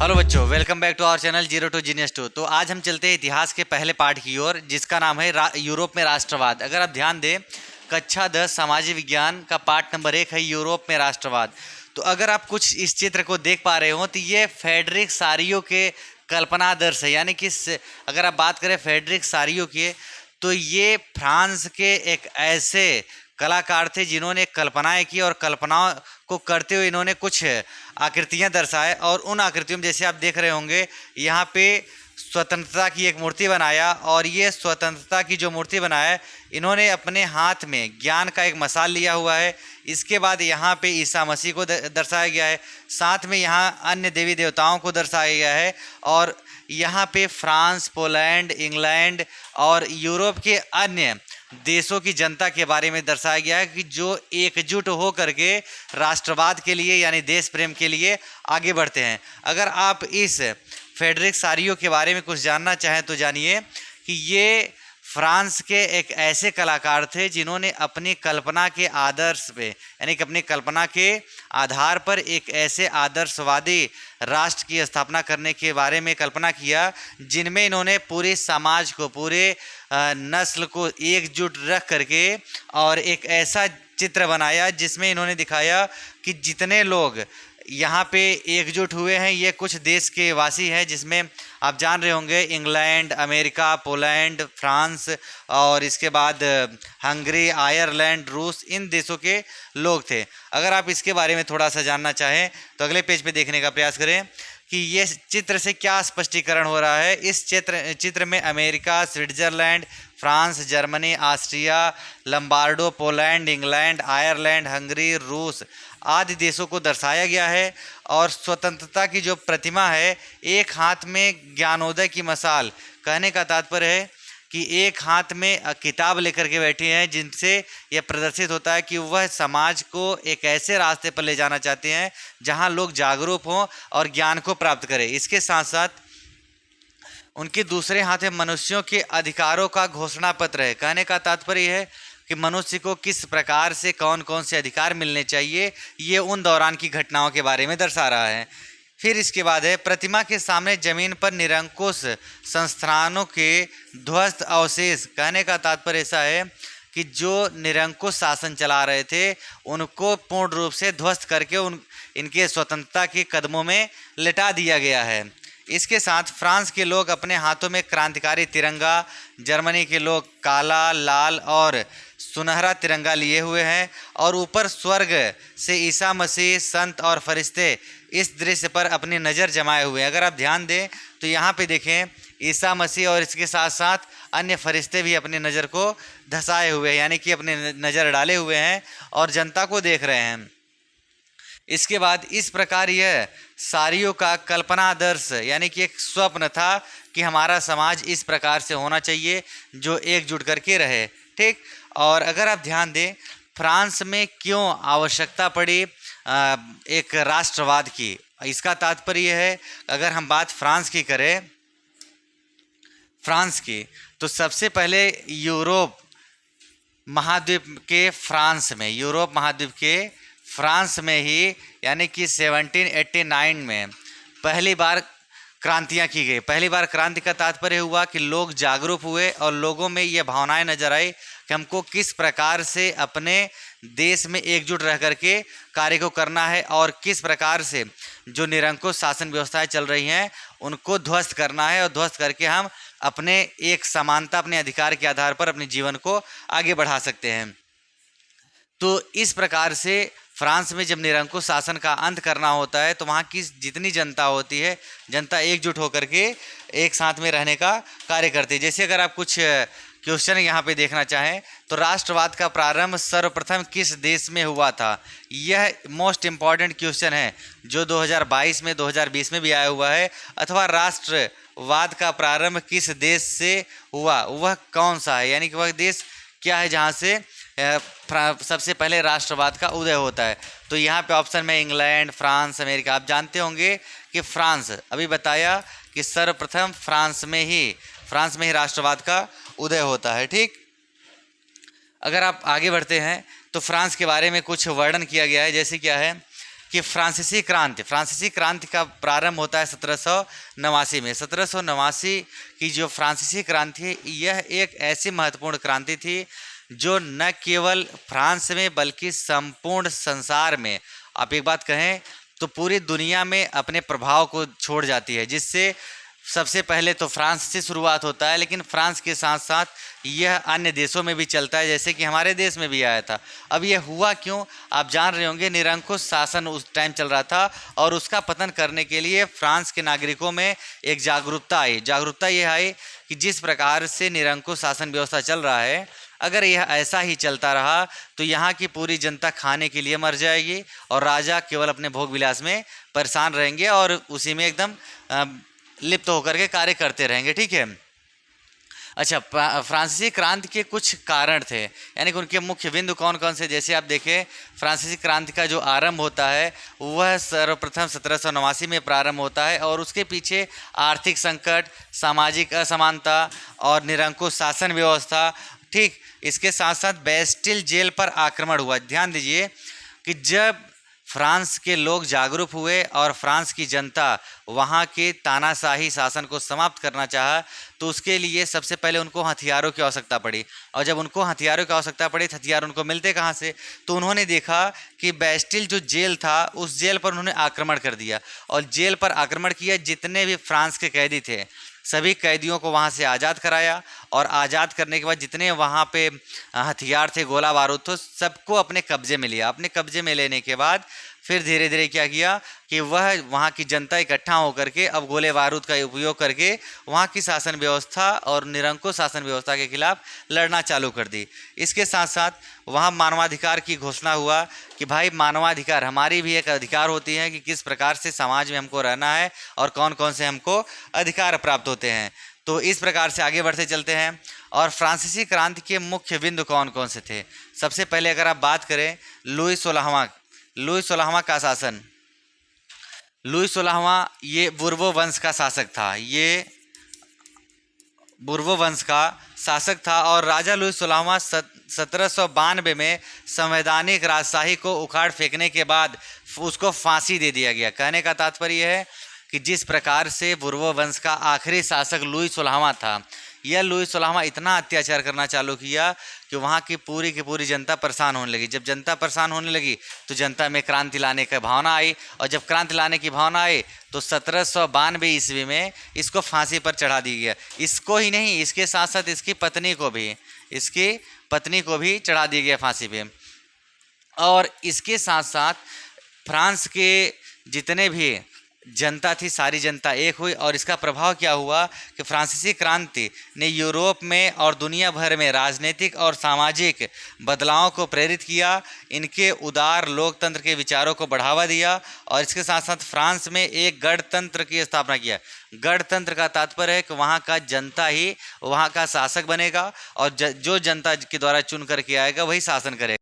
Hello बच्चों, welcome back to our channel zero to genius two. तो आज हम चलते हैं इतिहास के पहले पार्ट की ओर, जिसका नाम है यूरोप में राष्ट्रवाद। अगर आप ध्यान दें, कक्षा 10 सामाजिक विज्ञान का पार्ट नंबर 1 है यूरोप में राष्ट्रवाद। तो अगर आप कुछ इस चित्र को देख पा रहे हो तो ये फ्रेडरिक सारियो के कल्पनादर्श है। यानी कि अगर आप बात करें फ्रेडरिक सारियो की, तो ये फ्रांस के एक ऐसे कलाकार थे जिन्होंने कल्पनाएं की और कल्पनाओं को करते हुए इन्होंने कुछ आकृतियां दर्शाए। और उन आकृतियों में जैसे आप देख रहे होंगे, यहाँ पे स्वतंत्रता की एक मूर्ति बनाया, और ये स्वतंत्रता की जो मूर्ति बनाया इन्होंने अपने हाथ में ज्ञान का एक मसाल लिया हुआ है। इसके बाद यहाँ पे ईसा मसीह को दर्शाया गया है, साथ में यहाँ अन्य देवी देवताओं को दर्शाया गया है। और यहाँ पे फ्रांस, पोलैंड, इंग्लैंड और यूरोप के अन्य देशों की जनता के बारे में दर्शाया गया है कि जो एकजुट हो करके राष्ट्रवाद के लिए यानी देश प्रेम के लिए आगे बढ़ते हैं। अगर आप इस फ्रेडरिक सारियो के बारे में कुछ जानना चाहें तो जानिए कि ये फ्रांस के एक ऐसे कलाकार थे जिन्होंने अपनी कल्पना के आदर्श पे यानी कि अपनी कल्पना के आधार पर एक ऐसे आदर्शवादी राष्ट्र की स्थापना करने के बारे में कल्पना किया, जिनमें इन्होंने पूरे समाज को, पूरे नस्ल को एकजुट रख करके और एक ऐसा चित्र बनाया जिसमें इन्होंने दिखाया कि जितने लोग यहाँ पे एकजुट हुए हैं ये कुछ देश के वासी हैं, जिसमें आप जान रहे होंगे इंग्लैंड, अमेरिका, पोलैंड, फ्रांस और इसके बाद हंगरी, आयरलैंड, रूस, इन देशों के लोग थे। अगर आप इसके बारे में थोड़ा सा जानना चाहें तो अगले पेज पे देखने का प्रयास करें कि ये चित्र से क्या स्पष्टीकरण हो रहा है। इस चित्र में America, Switzerland, France, Germany, Austria, लंबार्डो, पोलैंड, इंग्लैंड, आयरलैंड, हंगरी, रूस आदि देशों को दर्शाया गया है। और स्वतंत्रता की जो प्रतिमा है, एक हाथ में ज्ञानोदय की मशाल, कहने का तात्पर्य है कि एक हाथ में किताब लेकर के बैठे हैं, जिनसे यह प्रदर्शित होता है कि वह समाज को एक ऐसे रास्ते पर ले जाना चाहते हैं जहां लोग जागरूक हों और ज्ञान को प्राप्त करें। इसके साथ साथ उनके दूसरे हाथ में मनुष्यों के अधिकारों का घोषणा पत्र है। कहने का तात्पर्य है कि मनुष्य को किस प्रकार से कौन कौन से अधिकार मिलने चाहिए, ये उन दौरान की घटनाओं के बारे में दर्शा रहा है। फिर इसके बाद है प्रतिमा के सामने जमीन पर निरंकुश संस्थानों के ध्वस्त अवशेष। कहने का तात्पर्य ऐसा है कि जो निरंकुश शासन चला रहे थे उनको पूर्ण रूप से ध्वस्त करके इनके स्वतंत्रता के कदमों में लिटा दिया गया है। इसके साथ फ्रांस के लोग अपने हाथों में क्रांतिकारी तिरंगा, जर्मनी के लोग काला, लाल और सुनहरा तिरंगा लिए हुए हैं, और ऊपर स्वर्ग से ईसा मसीह, संत और फरिश्ते इस दृश्य पर अपनी नज़र जमाए हुए हैं। अगर आप ध्यान दें तो यहाँ पे देखें ईसा मसीह और इसके साथ साथ अन्य फरिश्ते भी अपनी नज़र को धंसाए हुए हैं, यानी कि अपनी नज़र डाले हुए हैं और जनता को देख रहे हैं। इसके बाद इस प्रकार यह सारियों का कल्पनादर्श यानी कि एक स्वप्न था कि हमारा समाज इस प्रकार से होना चाहिए जो एकजुट करके रहे, ठीक। और अगर आप ध्यान दें फ्रांस में क्यों आवश्यकता पड़ी एक राष्ट्रवाद की, इसका तात्पर्य है अगर हम बात फ्रांस की करें, फ्रांस की, तो सबसे पहले यूरोप महाद्वीप के फ्रांस में, यूरोप महाद्वीप के फ्रांस में ही यानी कि 1789 में पहली बार क्रांतियाँ की गई। पहली बार क्रांति का तात्पर्य हुआ कि लोग जागरूक हुए और लोगों में ये भावनाएं नजर आई कि हमको किस प्रकार से अपने देश में एकजुट रह करके कार्य को करना है और किस प्रकार से जो निरंकुश शासन व्यवस्थाएं चल रही हैं उनको ध्वस्त करना है, और ध्वस्त करके हम अपने एक समानता, अपने अधिकार के आधार पर अपने जीवन को आगे बढ़ा सकते हैं। तो इस प्रकार से फ्रांस में जब निरंकुश शासन का अंत करना होता है तो वहाँ की जितनी जनता होती है, जनता एकजुट होकर के एक साथ में रहने का कार्य करती है। जैसे अगर आप कुछ क्वेश्चन यहाँ पे देखना चाहें तो राष्ट्रवाद का प्रारंभ सर्वप्रथम किस देश में हुआ था, यह मोस्ट इम्पॉर्टेंट क्वेश्चन है जो 2022 में 2020 में भी आया हुआ है। अथवा राष्ट्रवाद का प्रारंभ किस देश से हुआ, वह कौन सा है, यानी कि वह देश क्या है जहाँ से सबसे पहले राष्ट्रवाद का उदय होता है। तो यहाँ पे ऑप्शन में इंग्लैंड, फ्रांस, अमेरिका। आप जानते होंगे कि फ्रांस, अभी बताया कि सर्वप्रथम फ्रांस में ही राष्ट्रवाद का उदय होता है, ठीक। अगर आप आगे बढ़ते हैं तो फ्रांस के बारे में कुछ वर्णन किया गया है, जैसे क्या है कि फ्रांसीसी क्रांति का प्रारंभ होता है 1789 में। 1789 की जो फ्रांसीसी क्रांति है, यह एक ऐसी महत्वपूर्ण क्रांति थी जो न केवल फ्रांस में बल्कि संपूर्ण संसार में, आप एक बात कहें तो पूरी दुनिया में अपने प्रभाव को छोड़ जाती है, जिससे सबसे पहले तो फ्रांस से शुरुआत होता है, लेकिन फ्रांस के साथ साथ यह अन्य देशों में भी चलता है, जैसे कि हमारे देश में भी आया था। अब यह हुआ क्यों, आप जान रहे होंगे, निरंकुश शासन उस टाइम चल रहा था और उसका पतन करने के लिए फ्रांस के नागरिकों में एक जागरूकता आई। जागरूकता यह आई कि जिस प्रकार से निरंकुश शासन व्यवस्था चल रहा है, अगर यह ऐसा ही चलता रहा तो यहाँ की पूरी जनता खाने के लिए मर जाएगी और राजा केवल अपने भोग विलास में परेशान रहेंगे और उसी में एकदम लिप्त होकर के कार्य करते रहेंगे। ठीक है। अच्छा, फ्रांसीसी क्रांति के कुछ कारण थे, यानी कि उनके मुख्य बिंदु कौन कौन से। जैसे आप देखें, फ्रांसीसी क्रांति का जो आरंभ होता है वह सर्वप्रथम 1789 में प्रारंभ होता है और उसके पीछे आर्थिक संकट, सामाजिक असमानता और निरंकुश शासन व्यवस्था, ठीक, इसके साथ साथ बेस्टिल जेल पर आक्रमण हुआ। ध्यान दीजिए कि जब फ्रांस के लोग जागरूक हुए और फ्रांस की जनता वहाँ के तानाशाही शासन को समाप्त करना चाहा, तो उसके लिए सबसे पहले उनको हथियारों की आवश्यकता पड़ी। और जब उनको हथियारों की आवश्यकता पड़ी तो हथियार उनको मिलते कहाँ से, तो उन्होंने देखा कि बेस्टिल जो जेल था उस जेल पर उन्होंने आक्रमण कर दिया और जेल पर आक्रमण किया। जितने भी फ्रांस के कैदी थे सभी कैदियों को वहाँ से आज़ाद कराया और आज़ाद करने के बाद जितने वहाँ पे हथियार थे, गोला बारूद थे, सबको अपने कब्जे में लिया। अपने कब्जे में लेने के बाद फिर धीरे धीरे क्या किया कि वह वहाँ की जनता इकट्ठा होकर के अब गोले बारूद का उपयोग करके वहाँ की शासन व्यवस्था और निरंकुश शासन व्यवस्था के खिलाफ लड़ना चालू कर दी। इसके साथ साथ वहाँ मानवाधिकार की घोषणा हुआ कि भाई मानवाधिकार, हमारी भी एक अधिकार होती है कि किस प्रकार से समाज में हमको रहना है और कौन कौन से हमको अधिकार प्राप्त होते हैं। तो इस प्रकार से आगे बढ़ते चलते हैं। और फ्रांसीसी क्रांति के मुख्य बिंदु कौन कौन से थे। सबसे पहले अगर आप बात करें लुई 16वां का शासन। लुई 16वां ये बुर्बो वंश का शासक था, ये बुर्बो वंश का शासक था और राजा लुई 16वां 1792 में संवैधानिक राजशाही को उखाड़ फेंकने के बाद उसको फांसी दे दिया गया। कहने का तात्पर्य है कि जिस प्रकार से बुर्बो वंश का आखिरी शासक लुई 16वां था, यह लुई 16वां इतना अत्याचार करना चालू किया कि वहाँ की पूरी जनता परेशान होने लगी। जब जनता परेशान होने लगी तो जनता में क्रांति लाने की भावना आई और जब क्रांति लाने की भावना आई तो 1792 ईस्वी में इसको फांसी पर चढ़ा दी गया। इसको ही नहीं, इसके साथ साथ इसकी पत्नी को भी चढ़ा दिया गया फांसी पे। और इसके साथ साथ फ्रांस के जितने भी जनता थी, सारी जनता एक हुई और इसका प्रभाव क्या हुआ कि फ्रांसीसी क्रांति ने यूरोप में और दुनिया भर में राजनीतिक और सामाजिक बदलावों को प्रेरित किया। इनके उदार लोकतंत्र के विचारों को बढ़ावा दिया और इसके साथ साथ फ्रांस में एक गणतंत्र की स्थापना किया। गणतंत्र का तात्पर्य है कि वहाँ का जनता ही वहाँ का शासक बनेगा और जो जनता के द्वारा चुन करके आएगा वही शासन करेगा।